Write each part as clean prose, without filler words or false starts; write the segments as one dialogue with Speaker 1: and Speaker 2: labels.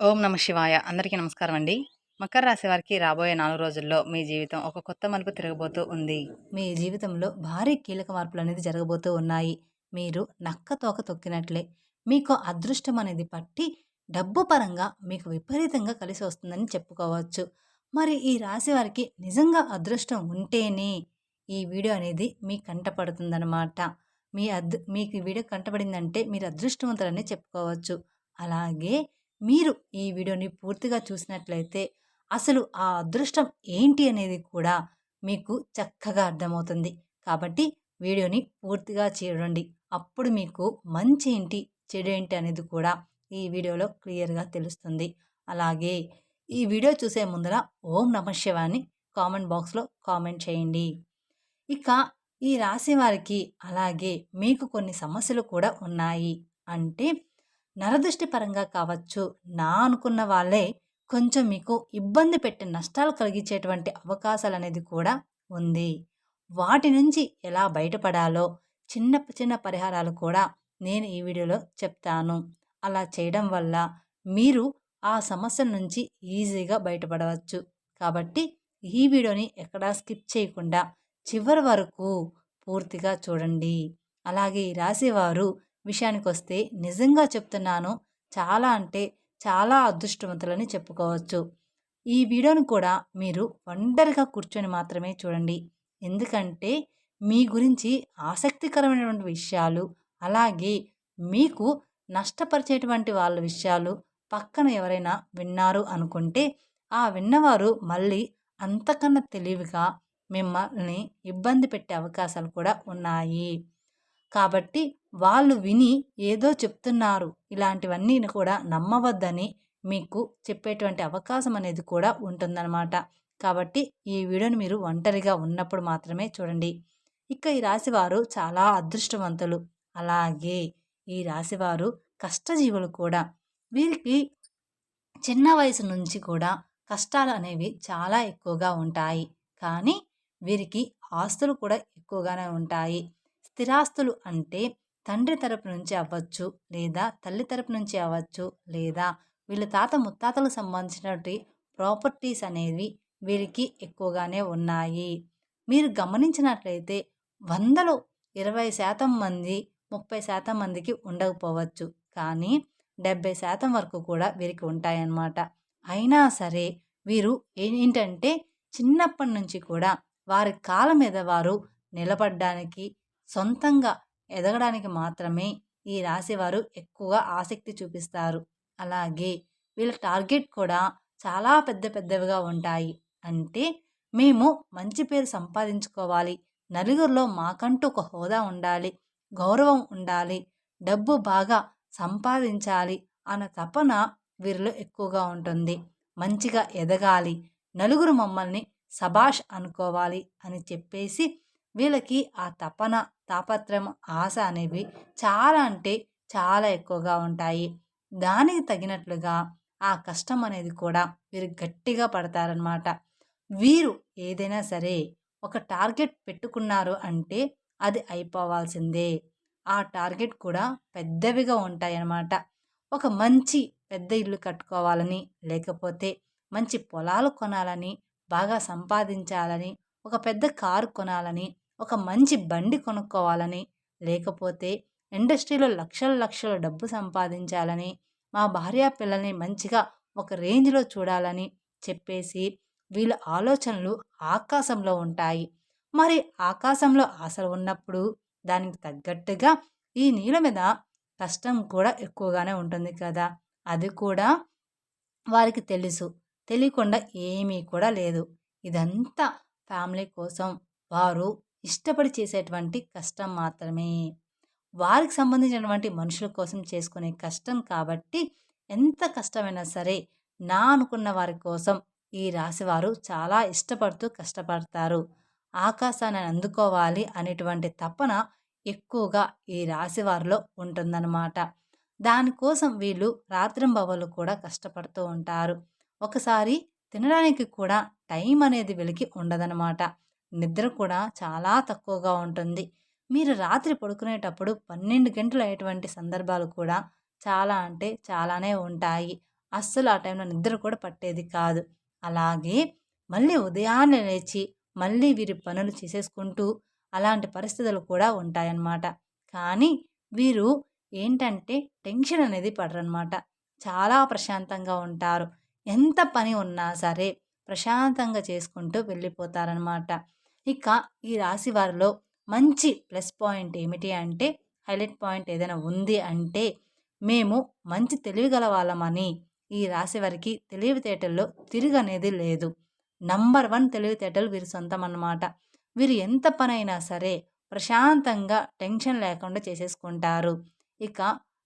Speaker 1: ఓం నమ శివాయ. అందరికీ నమస్కారం అండి. మకర రాశి వారికి రాబోయే 4 రోజుల్లో మీ జీవితం ఒక కొత్త మలుపు తిరగబోతూ ఉంది. మీ జీవితంలో భారీ కీలక మార్పులనేది జరగబోతూ ఉన్నాయి. మీరు నక్క తోక తొక్కినట్లే మీకు అదృష్టం అనేది పట్టి డబ్బు పరంగా మీకు విపరీతంగా కలిసి వస్తుందని చెప్పుకోవచ్చు. మరి ఈ రాశి వారికి నిజంగా అదృష్టం ఉంటేనే ఈ వీడియో అనేది మీ కంట పడుతుందనమాట. మీకు ఈ వీడియో కంటపడిందంటే మీరు అదృష్టవంతులని చెప్పుకోవచ్చు. అలాగే మీరు ఈ వీడియోని పూర్తిగా చూసినట్లయితే అసలు ఆ అదృష్టం ఏంటి అనేది కూడా మీకు చక్కగా అర్థమవుతుంది. కాబట్టి వీడియోని పూర్తిగా చూడండి. అప్పుడు మీకు మంచి ఏంటి, చెడు ఏంటి అనేది కూడా ఈ వీడియోలో క్లియర్‌గా తెలుస్తుంది. అలాగే ఈ వీడియో చూసే ముందర ఓం నమః శివాయ అని కామెంట్ బాక్స్‌లో కామెంట్ చేయండి. ఇక ఈ రాశి వారికి అలాగే మీకు కొన్ని సమస్యలు కూడా ఉన్నాయి. అంటే నరదృష్టి పరంగా కావచ్చు, నా అనుకున్న వాళ్ళే కొంచెం మీకు ఇబ్బంది పెట్టి నష్టాలు కలిగించేటువంటి అవకాశాలనేది కూడా ఉంది. వాటి నుంచి ఎలా బయటపడాలో చిన్న చిన్న పరిహారాలు కూడా నేను ఈ వీడియోలో చెప్తాను. అలా చేయడం వల్ల మీరు ఆ సమస్య నుంచి ఈజీగా బయటపడవచ్చు. కాబట్టి ఈ వీడియోని ఎక్కడా స్కిప్ చేయకుండా చివరి వరకు పూర్తిగా చూడండి. అలాగే ఈ రాశివారు విషయానికొస్తే నిజంగా చెప్తున్నాను, చాలా అంటే చాలా అదృష్టవంతులని చెప్పుకోవచ్చు. ఈ వీడియోని కూడా మీరు ఒంటరిగా కూర్చొని మాత్రమే చూడండి. ఎందుకంటే మీ గురించి ఆసక్తికరమైనటువంటి విషయాలు, అలాగే మీకు నష్టపరిచేటువంటి వాళ్ళ విషయాలు పక్కన ఎవరైనా విన్నారు అనుకుంటే, ఆ విన్నవారు మళ్ళీ అంతకన్నా తెలివిగా మిమ్మల్ని ఇబ్బంది పెట్టే అవకాశాలు కూడా ఉన్నాయి. కాబట్టి వాళ్ళు విని ఏదో చెప్తున్నారు, ఇలాంటివన్నీ కూడా నమ్మవద్దని మీకు చెప్పేటువంటి అవకాశం అనేది కూడా ఉంటుందన్నమాట. కాబట్టి ఈ వీడియోని మీరు ఒంటరిగా ఉన్నప్పుడు మాత్రమే చూడండి. ఇక ఈ రాశివారు చాలా అదృష్టవంతులు. అలాగే ఈ రాశివారు కష్టజీవులు కూడా. వీరికి చిన్న వయసు నుంచి కూడా కష్టాలు అనేవి చాలా ఎక్కువగా ఉంటాయి. కానీ వీరికి ఆస్తులు కూడా ఎక్కువగానే ఉంటాయి. స్థిరాస్తులు అంటే తండ్రి తరపు నుంచి అవ్వచ్చు, లేదా తల్లి తరపు నుంచి అవ్వచ్చు, లేదా వీళ్ళ తాత ముత్తాతలకు సంబంధించినటువంటి ప్రాపర్టీస్ అనేవి వీరికి ఎక్కువగానే ఉన్నాయి. మీరు గమనించినట్లయితే 100లో 20% మంది, 30% మందికి ఉండకపోవచ్చు. కానీ 70% వరకు కూడా వీరికి ఉంటాయన్నమాట. అయినా సరే వీరు ఏంటంటే చిన్నప్పటి నుంచి కూడా వారి కాళ్ళ మీద వారు నిలబడ్డానికి, సొంతంగా ఎదగడానికి మాత్రమే ఈ రాశివారు ఎక్కువగా ఆసక్తి చూపిస్తారు. అలాగే వీళ్ళ టార్గెట్ కూడా చాలా పెద్ద పెద్దవిగా ఉంటాయి. అంటే మేము మంచి పేరు సంపాదించుకోవాలి, నలుగురిలో మాకంటూ ఒక హోదా ఉండాలి, గౌరవం ఉండాలి, డబ్బు బాగా సంపాదించాలి అన్న తపన వీరిలో ఎక్కువగా ఉంటుంది. మంచిగా ఎదగాలి, నలుగురు మమ్మల్ని సబాష్ అనుకోవాలి అని చెప్పేసి వీళ్ళకి ఆ తపన, తాపత్రయం, ఆశ అనేవి చాలా అంటే చాలా ఎక్కువగా ఉంటాయి. దానికి తగినట్లుగా ఆ కష్టం అనేది కూడా వీరు గట్టిగా పడతారనమాట. వీరు ఏదైనా సరే ఒక టార్గెట్ పెట్టుకున్నారు అంటే అది అయిపోవాల్సిందే. ఆ టార్గెట్ కూడా పెద్దవిగా ఉంటాయన్నమాట. ఒక మంచి పెద్ద ఇల్లు కట్టుకోవాలని, లేకపోతే మంచి పొలాలు కొనాలని, బాగా సంపాదించాలని, ఒక పెద్ద కారు కొనాలని, ఒక మంచి బండి కొనుక్కోవాలని, లేకపోతే ఇండస్ట్రీలో లక్షల లక్షల డబ్బు సంపాదించాలని, మా భార్య పిల్లల్ని మంచిగా ఒక రేంజ్‌లో చూడాలని చెప్పేసి వీళ్ళ ఆలోచనలు ఆకాశంలో ఉంటాయి. మరి ఆకాశంలో ఆశలు ఉన్నప్పుడు దానికి తగ్గట్టుగా ఈ నీళ్ళ మీద కష్టం కూడా ఎక్కువగానే ఉంటుంది కదా! అది కూడా వారికి తెలుసు. తెలియకుండా ఏమీ కూడా లేదు. ఇదంతా ఫ్యామిలీ కోసం వారు ఇష్టపడి చేసేటువంటి కష్టం మాత్రమే. వారికి సంబంధించినటువంటి మనుషుల కోసం చేసుకునే కష్టం కాబట్టి ఎంత కష్టమైనా సరే నా అనుకున్న వారి కోసం ఈ రాశివారు చాలా ఇష్టపడుతూ కష్టపడతారు. ఆకాశాన్ని అందుకోవాలి అనేటువంటి తపన ఎక్కువగా ఈ రాశివారిలో ఉంటుందన్నమాట. దానికోసం వీళ్ళు రాత్రింబవళ్ళు కూడా కష్టపడుతూ ఉంటారు. ఒకసారి తినడానికి కూడా టైం అనేది వీళ్ళకి ఉండదనమాట. నిద్ర కూడా చాలా తక్కువగా ఉంటుంది. మీరు రాత్రి పడుకునేటప్పుడు 12 గంటలు అయ్యేటువంటి సందర్భాలు కూడా చాలా అంటే చాలానే ఉంటాయి. అస్సలు ఆ టైంలో నిద్ర కూడా పట్టేది కాదు. అలాగే మళ్ళీ ఉదయాన్నే లేచి మళ్ళీ వీరి పనులు చేసేసుకుంటూ అలాంటి పరిస్థితులు కూడా ఉంటాయన్నమాట. కానీ వీరు ఏంటంటే టెన్షన్ అనేది పడరనమాట. చాలా ప్రశాంతంగా ఉంటారు. ఎంత పని ఉన్నా సరే ప్రశాంతంగా చేసుకుంటూ వెళ్ళిపోతారనమాట. ఇక ఈ రాశి వారిలో మంచి ప్లస్ పాయింట్ ఏమిటి అంటే, హైలైట్ పాయింట్ ఏదైనా ఉంది అంటే, మేము మంచి తెలివిగల వాళ్ళమని ఈ రాశి వారికి తెలివితేటల్లో తిరుగనేది లేదు. నంబర్ 1 తెలివితేటలు వీరి సొంతం అన్నమాట. వీరు ఎంత పనైనా సరే ప్రశాంతంగా టెన్షన్ లేకుండా చేసేసుకుంటారు. ఇక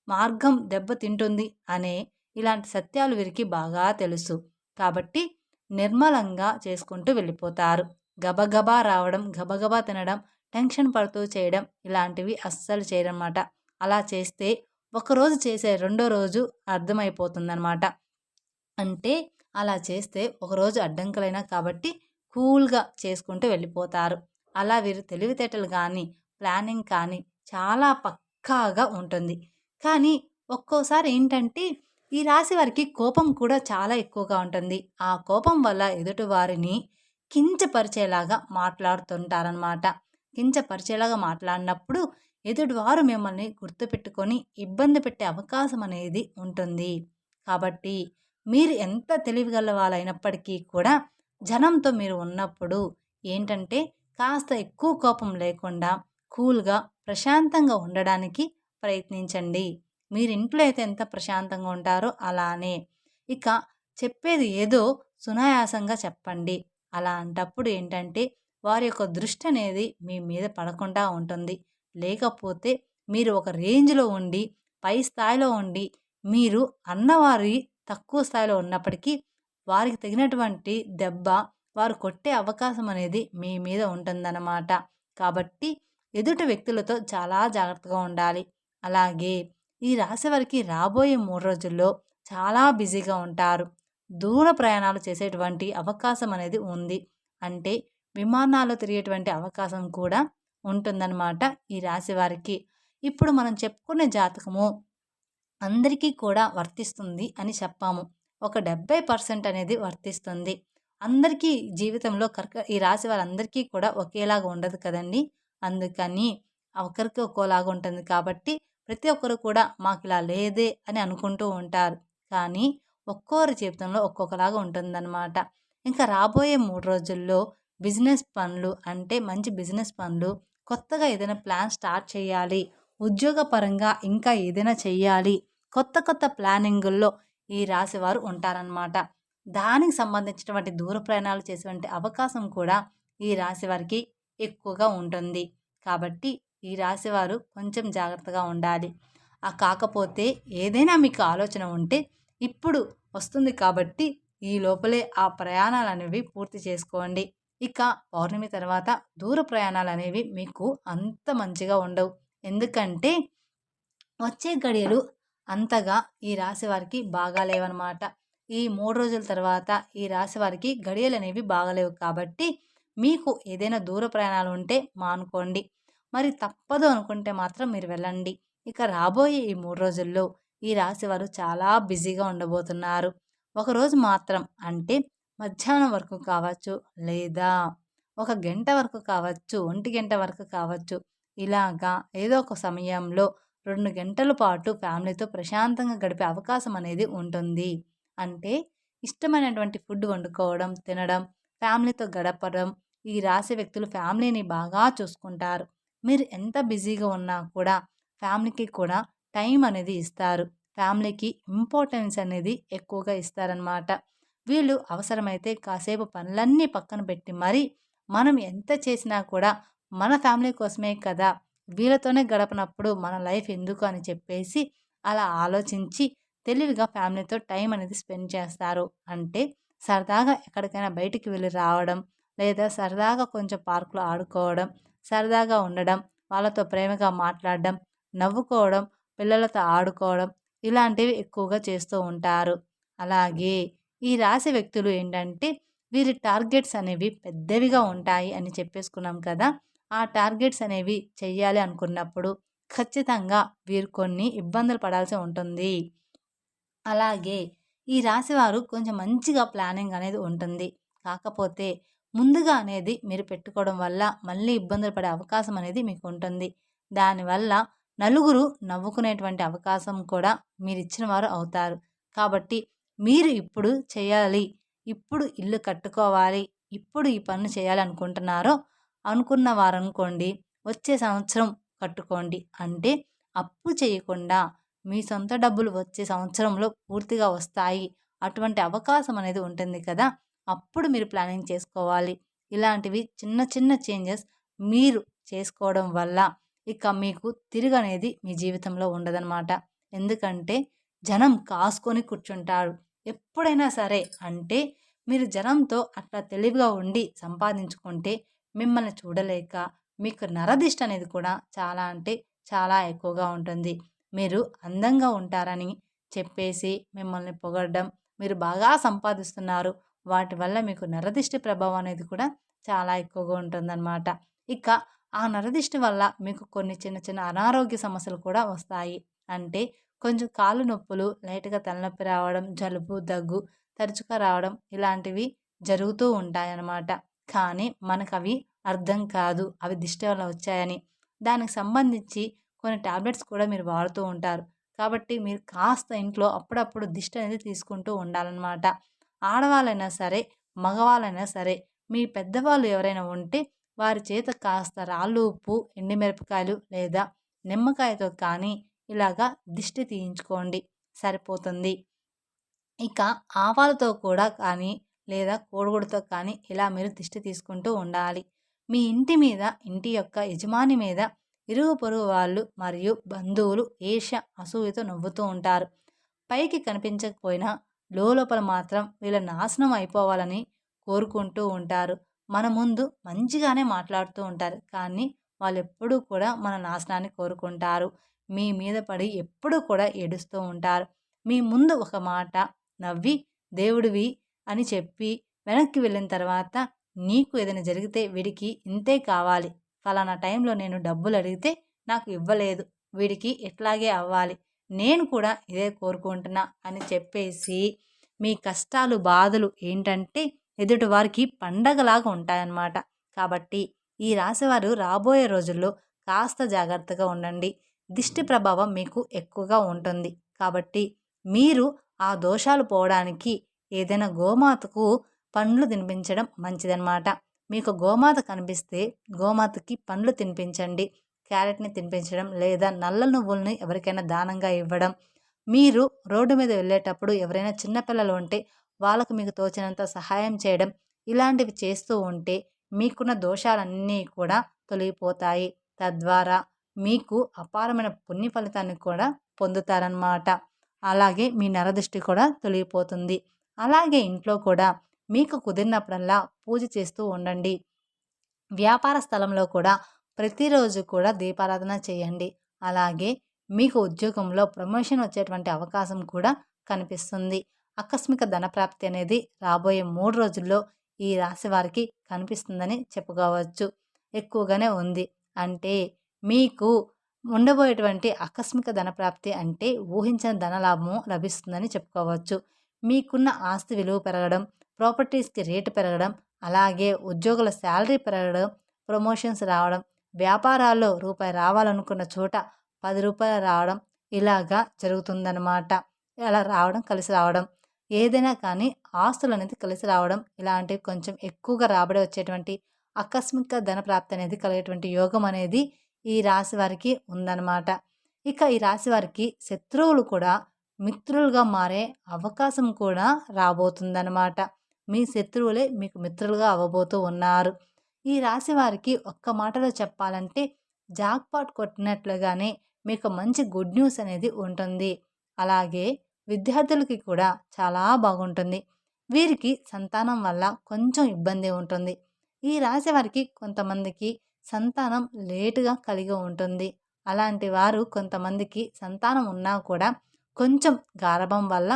Speaker 1: మార్గం దెబ్బతింటుంది అనే ఇలాంటి సత్యాలు వీరికి బాగా తెలుసు. కాబట్టి నిర్మలంగా చేసుకుంటూ వెళ్ళిపోతారు. గబగబా రావడం, గబగబా తినడం, టెన్షన్ పడుతూ చేయడం ఇలాంటివి అస్సలు చేయరనమాట. అలా చేస్తే ఒకరోజు చేసే రెండో రోజు అర్థమైపోతుందనమాట. అంటే అలా చేస్తే ఒకరోజు అడ్డంకులైనా కాబట్టి కూల్‌గా చేసుకుంటూ వెళ్ళిపోతారు. అలా వీరు తెలివితేటలు గానీ, ప్లానింగ్ కానీ చాలా పక్కాగా ఉంటుంది. కానీ ఒక్కోసారి ఏంటంటే ఈ రాశి వారికి కోపం కూడా చాలా ఎక్కువగా ఉంటుంది. ఆ కోపం వల్ల ఎదుటి వారిని కించపరిచేలాగా మాట్లాడుతుంటారనమాట. కించపరిచేలాగా మాట్లాడినప్పుడు ఎదుటివారు మిమ్మల్ని గుర్తుపెట్టుకొని ఇబ్బంది పెట్టే అవకాశం అనేది ఉంటుంది. కాబట్టి మీరు ఎంత తెలివిగల వాళ్ళైనప్పటికీ కూడా జనంతో మీరు ఉన్నప్పుడు ఏంటంటే కాస్త ఎక్కువ కోపం లేకుండా కూల్‌గా, ప్రశాంతంగా ఉండడానికి ప్రయత్నించండి. మీరు ఇంట్లో అయితే ఎంత ప్రశాంతంగా ఉంటారో అలానే. ఇక చెప్పేది ఏదో సునాయాసంగా చెప్పండి. అలాంటప్పుడు ఏంటంటే వారి యొక్క దృష్టి అనేది మీ మీద పడకుండా ఉంటుంది. లేకపోతే మీరు ఒక రేంజ్‌లో ఉండి, పై స్థాయిలో ఉండి, మీరు అన్నవారి తక్కువ స్థాయిలో ఉన్నప్పటికీ వారికి తగినటువంటి దెబ్బ వారు కొట్టే అవకాశం అనేది మీ మీద ఉంటుందన్నమాట. కాబట్టి ఎదుటి వ్యక్తులతో చాలా జాగ్రత్తగా ఉండాలి. అలాగే ఈ రాశి వారికి రాబోయే 3 రోజుల్లో చాలా బిజీగా ఉంటారు. దూర ప్రయాణాలు చేసేటువంటి అవకాశం అనేది ఉంది. అంటే విమానాల్లో తిరిగేటువంటి అవకాశం కూడా ఉంటుందన్నమాట ఈ రాశి వారికి. ఇప్పుడు మనం చెప్పుకునే జాతకము అందరికీ కూడా వర్తిస్తుంది అని చెప్పాము. ఒక 70% అనేది వర్తిస్తుంది. అందరికీ జీవితంలో ఈ రాశి వారందరికీ కూడా ఒకేలాగా ఉండదు కదండీ! అందుకని ఒకరికి ఒక్కోలాగా ఉంటుంది కాబట్టి ప్రతి ఒక్కరు కూడా మాకిలా లేదే అని అనుకుంటూ ఉంటారు. కానీ ఒక్కోరి జీవితంలో ఒక్కొక్కలాగా ఉంటుందన్నమాట. ఇంకా రాబోయే 3 రోజుల్లో బిజినెస్ పనులు అంటే మంచి బిజినెస్ పనులు, కొత్తగా ఏదైనా ప్లాన్ స్టార్ట్ చేయాలి, ఉద్యోగపరంగా ఇంకా ఏదైనా చెయ్యాలి, కొత్త కొత్త ప్లానింగుల్లో ఈ రాశివారు ఉంటారనమాట. దానికి సంబంధించినటువంటి దూర ప్రయాణాలు చేసేటువంటి అవకాశం కూడా ఈ రాశి వారికి ఎక్కువగా ఉంటుంది. కాబట్టి ఈ రాశివారు కొంచెం జాగ్రత్తగా ఉండాలి. కాకపోతే ఏదైనా మీకు ఆలోచన ఉంటే ఇప్పుడు వస్తుంది కాబట్టి ఈ లోపలే ఆ ప్రయాణాలనేవి పూర్తి చేసుకోండి. ఇక పౌర్ణమి తర్వాత దూర ప్రయాణాలనేవి మీకు అంత మంచిగా ఉండవు. ఎందుకంటే వచ్చే గడియలు అంతగా ఈ రాశి వారికి బాగాలేవన్నమాట. ఈ 3 రోజుల తర్వాత ఈ రాశి వారికి గడియలనేవి బాగాలేవు కాబట్టి మీకు ఏదైనా దూర ప్రయాణాలు ఉంటే మానుకోండి. మరి తప్పదు అనుకుంటే మాత్రం మీరు వెళ్ళండి. ఇక రాబోయే ఈ 3 రోజుల్లో ఈ రాశి వారు చాలా బిజీగా ఉండబోతున్నారు. ఒకరోజు మాత్రం అంటే మధ్యాహ్నం వరకు కావచ్చు, లేదా ఒక గంట వరకు కావచ్చు, ఒంటి గంట వరకు కావచ్చు. ఇలాగా ఏదో ఒక సమయంలో 2 గంటల పాటు ఫ్యామిలీతో ప్రశాంతంగా గడిపే అవకాశం అనేది ఉంటుంది. అంటే ఇష్టమైనటువంటి ఫుడ్ వండుకోవడం, తినడం, ఫ్యామిలీతో గడపడం. ఈ రాశి వ్యక్తులు ఫ్యామిలీని బాగా చూసుకుంటారు. మీరు ఎంత బిజీగా ఉన్నా కూడా ఫ్యామిలీకి కూడా టైం అనేది ఇస్తారు. ఫ్యామిలీకి ఇంపార్టెన్స్ అనేది ఎక్కువగా ఇస్తారనమాట. వీళ్ళు అవసరమైతే కాసేపు పనులన్నీ పక్కన పెట్టి మరి మనం ఎంత చేసినా కూడా మన ఫ్యామిలీ కోసమే కదా! వీళ్ళతోనే గడపనప్పుడు మన లైఫ్ ఎందుకు అని చెప్పేసి అలా ఆలోచించి తెలివిగా ఫ్యామిలీతో టైం అనేది స్పెండ్ చేస్తారు. అంటే సరదాగా ఎక్కడికైనా బయటికి వెళ్ళి రావడం, లేదా సరదాగా కొంచెం పార్క్‌లో ఆడుకోవడం, సరదాగా ఉండడం, వాళ్ళతో ప్రేమగా మాట్లాడడం, నవ్వుకోవడం, పిల్లలతో ఆడుకోవడం ఇలాంటివి ఎక్కువగా చేస్తూ ఉంటారు. అలాగే ఈ రాశి వ్యక్తులు ఏంటంటే వీరి టార్గెట్స్ అనేవి పెద్దవిగా ఉంటాయి అని చెప్పేసుకున్నాం కదా! ఆ టార్గెట్స్ అనేవి చెయ్యాలి అనుకున్నప్పుడు ఖచ్చితంగా వీరు కొన్ని ఇబ్బందులు పడాల్సి ఉంటుంది. అలాగే ఈ రాశివారు కొంచెం మంచిగా ప్లానింగ్ అనేది ఉంటుంది. కాకపోతే ముందుగా అనేది మీరు పెట్టుకోవడం వల్ల మళ్ళీ ఇబ్బందులు పడే అవకాశం అనేది మీకు ఉంటుంది. దానివల్ల నలుగురు నవ్వుకునేటువంటి అవకాశం కూడా మీరిచ్చిన వారు అవుతారు. కాబట్టి మీరు ఇప్పుడు చేయాలి, ఇప్పుడు ఇల్లు కట్టుకోవాలి, ఇప్పుడు ఈ పనులు చేయాలి అనుకున్న వారనుకోండి, వచ్చే సంవత్సరం కట్టుకోండి. అంటే అప్పు చేయకుండా మీ సొంత డబ్బులు వచ్చే సంవత్సరంలో పూర్తిగా వస్తాయి. అటువంటి అవకాశం అనేది ఉంటుంది కదా! అప్పుడు మీరు ప్లానింగ్ చేసుకోవాలి. ఇలాంటివి చిన్న చిన్న చేంజెస్ మీరు చేసుకోవడం వల్ల ఇక మీకు తిరుగనేది మీ జీవితంలో ఉండదనమాట. ఎందుకంటే జనం కాసుకొని కూర్చుంటారు. ఎప్పుడైనా సరే అంటే మీరు జనంతో అట్లా తెలివిగా ఉండి సంపాదించుకుంటే మిమ్మల్ని చూడలేక మీకు నరదిష్టి అనేది కూడా చాలా అంటే చాలా ఎక్కువగా ఉంటుంది. మీరు అందంగా ఉంటారని చెప్పేసి మిమ్మల్ని పొగడడం, మీరు బాగా సంపాదిస్తున్నారు, వాటి వల్ల మీకు నరదిష్టి ప్రభావం అనేది కూడా చాలా ఎక్కువగా ఉంటుందన్నమాట. ఇక ఆ నరదిష్టి వల్ల మీకు కొన్ని చిన్న చిన్న అనారోగ్య సమస్యలు కూడా వస్తాయి. అంటే కొంచెం కాళ్ళు నొప్పులు, లైట్‌గా తలనొప్పి రావడం, జలుబు, దగ్గు తరచుగా రావడం ఇలాంటివి జరుగుతూ ఉంటాయన్నమాట. కానీ మనకవి అర్థం కాదు. అవి దిష్టి వల్ల వచ్చాయని. దానికి సంబంధించి కొన్ని టాబ్లెట్స్ కూడా మీరు వాడుతూ ఉంటారు. కాబట్టి మీరు కాస్త ఇంట్లో అప్పుడప్పుడు దిష్టి అనేది తీసుకుంటూ ఉండాలన్నమాట. ఆడవాళ్ళైనా సరే, మగవాళ్ళైనా సరే, మీ పెద్దవాళ్ళు ఎవరైనా ఉంటే వారి చేత కాస్త రాళ్ళు ఉప్పు, ఎండుమిరపకాయలు లేదా నిమ్మకాయతో కానీ ఇలాగా దిష్టి తీయించుకోండి, సరిపోతుంది. ఇక ఆవాలతో కూడా కానీ లేదా కోడిగుడ్డుతో కానీ ఇలా మీరు దిష్టి తీసుకుంటూ ఉండాలి. మీ ఇంటి మీద, ఇంటి యొక్క యజమాని మీద ఇరుగు పొరుగు వాళ్ళు మరియు బంధువులు ఈర్ష్య, అసూయతో నవ్వుతూ ఉంటారు. పైకి కనిపించకపోయినా లోపల మాత్రం వీళ్ళ నాశనం అయిపోవాలని కోరుకుంటూ ఉంటారు. మన ముందు మంచిగానే మాట్లాడుతూ ఉంటారు. కానీ వాళ్ళెప్పుడూ కూడా మన నాశనాన్ని కోరుకుంటారు. మీ మీద పడి ఎప్పుడూ కూడా ఏడుస్తూ ఉంటారు. మీ ముందు ఒక మాట నవ్వి దేవుడివి అని చెప్పి వెనక్కి వెళ్ళిన తర్వాత నీకు ఏదైనా జరిగితే వీడికి ఇంతే కావాలి, ఫలానా టైంలో నేను డబ్బులు అడిగితే నాకు ఇవ్వలేదు, వీడికి ఇట్లాగే అవ్వాలి, నేను కూడా ఇదే కోరుకుంటున్నా అని చెప్పేసి మీ కష్టాలు బాధలు ఏంటంటే ఎదుటివారికి పండగలాగా ఉంటాయన్నమాట. కాబట్టి ఈ రాశివారు రాబోయే రోజుల్లో కాస్త జాగ్రత్తగా ఉండండి. దిష్టి ప్రభావం మీకు ఎక్కువగా ఉంటుంది. కాబట్టి మీరు ఆ దోషాలు పోవడానికి ఏదైనా గోమాతకు పండ్లు తినిపించడం మంచిదన్నమాట. మీకు గోమాత కనిపిస్తే గోమాతకి పండ్లు తినిపించండి. క్యారెట్‌ని తినిపించడం లేదా నల్ల నువ్వుల్ని ఎవరికైనా దానంగా ఇవ్వడం. మీరు రోడ్డు మీద వెళ్ళేటప్పుడు ఎవరైనా చిన్న పిల్లలు ఉంటే వాళ్ళకు మీకు తోచినంత సహాయం చేయడం. ఇలాంటివి చేస్తూ ఉంటే మీకున్న దోషాలన్నీ కూడా తొలగిపోతాయి. తద్వారా మీకు అపారమైన పుణ్య ఫలితాన్ని కూడా పొందుతారన్నమాట. అలాగే మీ నరదృష్టి కూడా తొలగిపోతుంది. అలాగే ఇంట్లో కూడా మీకు కుదిరినప్పుడల్లా పూజ చేస్తూ ఉండండి. వ్యాపార స్థలంలో కూడా ప్రతిరోజు కూడా దీపారాధన చేయండి. అలాగే మీకు ఉద్యోగంలో ప్రమోషన్ వచ్చేటువంటి అవకాశం కూడా కనిపిస్తుంది. ఆకస్మిక ధనప్రాప్తి అనేది రాబోయే 3 రోజుల్లో ఈ రాశి వారికి కనిపిస్తుందని చెప్పుకోవచ్చు. ఎక్కువగానే ఉంది. అంటే మీకు ఉండబోయేటువంటి ఆకస్మిక ధనప్రాప్తి అంటే ఊహించని ధనలాభము లభిస్తుందని చెప్పుకోవచ్చు. మీకున్న ఆస్తి విలువ పెరగడం, ప్రాపర్టీస్‌కి రేటు పెరగడం, అలాగే ఉద్యోగుల శాలరీ పెరగడం, ప్రమోషన్స్ రావడం, వ్యాపారాల్లో రూపాయి రావాలనుకున్న చోట రూ. 10 రావడం ఇలాగా జరుగుతుందనమాట. అలా రావడం, కలిసి రావడం. ఏదైనా కానీ ఆస్తులనేది కలిసి రావడం ఇలాంటివి కొంచెం ఎక్కువగా రాబడి వచ్చేటువంటి ఆకస్మిక ధన ప్రాప్తి అనేది కలిగేటువంటి యోగం అనేది ఈ రాశి వారికి ఉందన్నమాట. ఇక ఈ రాశి వారికి శత్రువులు కూడా మిత్రులుగా మారే అవకాశం కూడా రాబోతుందన్నమాట. మీ శత్రువులే మీకు మిత్రులుగా అవ్వబోతూ ఉన్నారు. ఈ రాశి వారికి ఒక్క మాటలో చెప్పాలంటే జాక్‌పాట్ కొట్టినట్లుగానే మీకు మంచి గుడ్ న్యూస్ అనేది ఉంటుంది. అలాగే విద్యార్థులకి కూడా చాలా బాగుంటుంది. వీరికి సంతానం వల్ల కొంచెం ఇబ్బంది ఉంటుంది. ఈ రాశి వారికి కొంతమందికి సంతానం లేటుగా కలిగి ఉంటుంది. అలాంటి వారు కొంతమందికి సంతానం ఉన్నా కూడా కొంచెం గారాబం వల్ల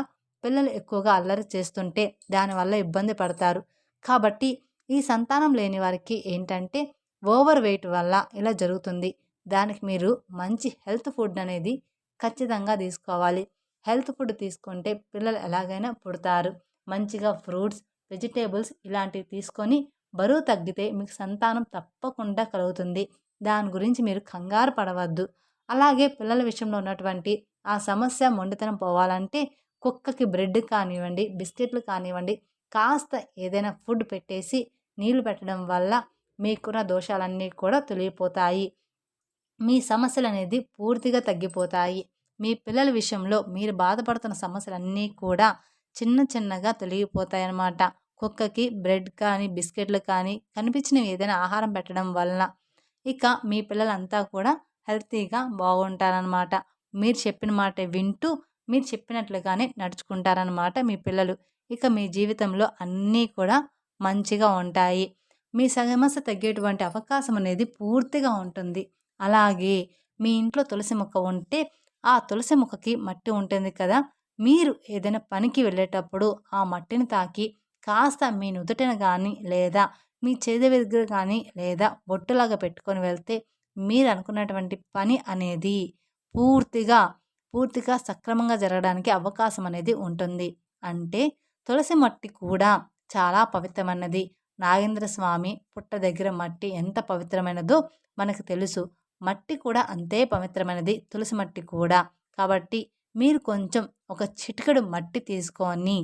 Speaker 1: పిల్లలు ఎక్కువగా అల్లరి చేస్తుంటే దానివల్ల ఇబ్బంది పడతారు. కాబట్టి ఈ సంతానం లేని వారికి ఏంటంటే ఓవర్ వెయిట్ వల్ల ఇలా జరుగుతుంది. దానికి మీరు మంచి హెల్త్ ఫుడ్ అనేది ఖచ్చితంగా తీసుకోవాలి. హెల్త్ ఫుడ్ తీసుకుంటే పిల్లలు ఎలాగైనా పుడతారు. మంచిగా ఫ్రూట్స్, వెజిటేబుల్స్ ఇలాంటివి తీసుకొని బరువు తగ్గితే మీకు సంతానం తప్పకుండా కలుగుతుంది. దాని గురించి మీరు కంగారు పడవద్దు. అలాగే పిల్లల విషయంలో ఉన్నటువంటి ఆ సమస్య మొండితనం పోవాలంటే కుక్కకి బ్రెడ్ కానివ్వండి, బిస్కెట్లు కానివ్వండి, కాస్త ఏదైనా ఫుడ్ పెట్టేసి నీళ్లు పెట్టడం వల్ల మీకున్న దోషాలన్నీ కూడా తొలగిపోతాయి. మీ సమస్యలనేది పూర్తిగా తగ్గిపోతాయి. మీ పిల్లల విషయంలో మీరు బాధపడుతున్న సమస్యలన్నీ కూడా చిన్న చిన్నగా తొలగిపోతాయన్నమాట. కుక్కకి బ్రెడ్ కానీ, బిస్కెట్లు కానీ కనిపించినవి ఏదైనా ఆహారం పెట్టడం వలన ఇక మీ పిల్లలంతా కూడా హెల్తీగా బాగుంటారనమాట. మీరు చెప్పిన మాట వింటూ మీరు చెప్పినట్లుగానే నడుచుకుంటారనమాట మీ పిల్లలు. ఇక మీ జీవితంలో అన్నీ కూడా మంచిగా ఉంటాయి. మీ సమస్య తగ్గేటువంటి అవకాశం అనేది పూర్తిగా ఉంటుంది. అలాగే మీ ఇంట్లో తులసి మొక్క ఉంటే ఆ తులసి మొక్కకి మట్టి ఉంటుంది కదా! మీరు ఏదైనా పనికి వెళ్ళేటప్పుడు ఆ మట్టిని తాకి కాస్త మీ నుదుటిన గానీ లేదా మీ చేతి దగ్గర కానీ లేదా బొట్టులాగా పెట్టుకొని వెళ్తే మీరు అనుకున్నటువంటి పని అనేది పూర్తిగా, పూర్తిగా సక్రమంగా జరగడానికి అవకాశం అనేది ఉంటుంది. అంటే తులసి మట్టి కూడా చాలా పవిత్రమైనది. నాగేంద్ర స్వామి పుట్ట దగ్గర మట్టి ఎంత పవిత్రమైనదో మనకు తెలుసు. మట్టి కూడా అంతే పవిత్రమైనది, తులసి మట్టి కూడా. కాబట్టి మీరు కొంచెం ఒక చిటికెడు మట్టి తీసుకొని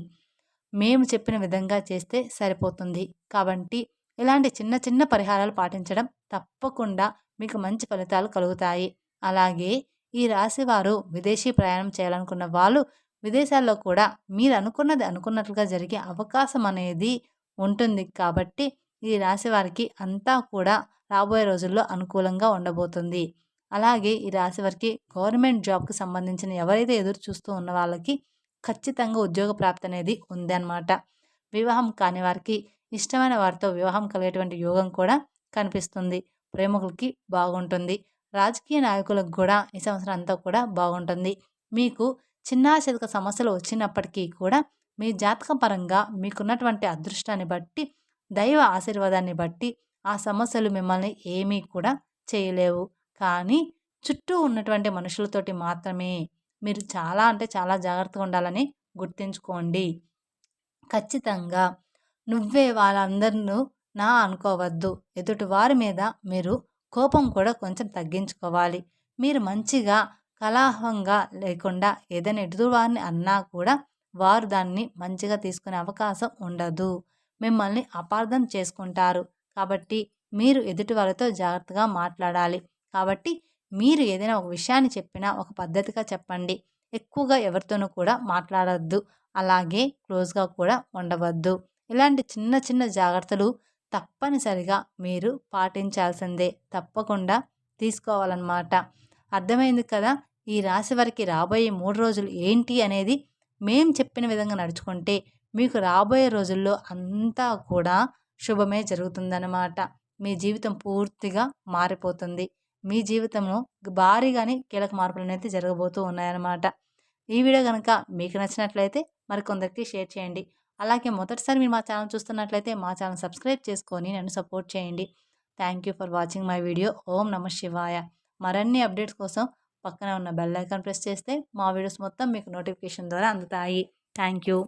Speaker 1: మేము చెప్పిన విధంగా చేస్తే సరిపోతుంది. కాబట్టి ఇలాంటి చిన్న చిన్న పరిహారాలు పాటించడం తప్పకుండా మీకు మంచి ఫలితాలు కలుగుతాయి. అలాగే ఈ రాశివారు విదేశీ ప్రయాణం చేయాలనుకున్న వాళ్ళు విదేశాల్లో కూడా మీరు అనుకున్నది అనుకున్నట్లుగా జరిగే అవకాశం అనేది ఉంటుంది. కాబట్టి ఈ రాశి వారికి అంతా కూడా రాబోయే రోజుల్లో అనుకూలంగా ఉండబోతుంది. అలాగే ఈ రాశి వారికి గవర్నమెంట్ జాబ్‌కి సంబంధించిన ఎవరైతే ఎదురు చూస్తూ ఉన్న వాళ్ళకి ఖచ్చితంగా ఉద్యోగ ప్రాప్తి అనేది ఉందన్నమాట. వివాహం కాని వారికి ఇష్టమైన వారితో వివాహం కలిగేటువంటి యోగం కూడా కనిపిస్తుంది. ప్రేమికులకి బాగుంటుంది. రాజకీయ నాయకులకు కూడా ఈ సంవత్సరం అంతా కూడా బాగుంటుంది. మీకు చిన్నా చితక సమస్యలు వచ్చినప్పటికీ కూడా మీ జాతకం పరంగా మీకున్నటువంటి అదృష్టాన్ని బట్టి, దైవ ఆశీర్వాదాన్ని బట్టి ఆ సమస్యలు మిమ్మల్ని ఏమీ కూడా చేయలేవు. కానీ చుట్టూ ఉన్నటువంటి మనుషులతోటి మాత్రమే మీరు చాలా అంటే చాలా జాగ్రత్తగా ఉండాలని గుర్తుంచుకోండి. ఖచ్చితంగా నువ్వే వాళ్ళందరినూ నా అనుకోవద్దు. ఎదుటి వారి మీద మీరు కోపం కూడా కొంచెం తగ్గించుకోవాలి. మీరు మంచిగా కలహంగా లేకుండా ఏదైనా ఎదుటివారిని అన్నా కూడా వారు దాన్ని మంచిగా తీసుకునే అవకాశం ఉండదు. మిమ్మల్ని అపార్థం చేసుకుంటారు. కాబట్టి మీరు ఎదుటి వాళ్ళతో జాగ్రత్తగా మాట్లాడాలి. కాబట్టి మీరు ఏదైనా ఒక విషయాన్ని చెప్పినా ఒక పద్ధతిగా చెప్పండి. ఎక్కువగా ఎవరితోనూ కూడా మాట్లాడొద్దు. అలాగే క్లోజ్‌గా కూడా ఉండవద్దు. ఇలాంటి చిన్న చిన్న జాగ్రత్తలు తప్పనిసరిగా మీరు పాటించాల్సిందే. తప్పకుండా తీసుకోవాలన్నమాట. అర్థమైంది కదా! ఈ రాశి వారికి రాబోయే 3 రోజులు ఏంటి అనేది మేం చెప్పిన విధంగా నడుచుకుంటే మీకు రాబోయే రోజుల్లో అంతా కూడా శుభమే జరుగుతుందన్నమాట. మీ జీవితం పూర్తిగా మారిపోతుంది. మీ జీవితంలో భారీగానే కీలక మార్పులనేది జరగబోతూ ఉన్నాయన్నమాట. ఈ వీడియో గనక మీకు నచ్చినట్లయితే మరికొందరికి షేర్ చేయండి. అలాగే మొదటిసారి మీరు మా ఛానల్ చూస్తున్నట్లయితే మా ఛానల్ సబ్స్క్రైబ్ చేసుకొని నన్ను సపోర్ట్ చేయండి. Thank you for watching my video. ఓం నమః శివాయ. మరిన్ని అప్డేట్స్ కోసం పక్కన ఉన్న బెల్ ఐకాన్ ప్రెస్ చేస్తే మా వీడియోస్ మొత్తం మీకు నోటిఫికేషన్ ద్వారా అందుతాయి. Thank you.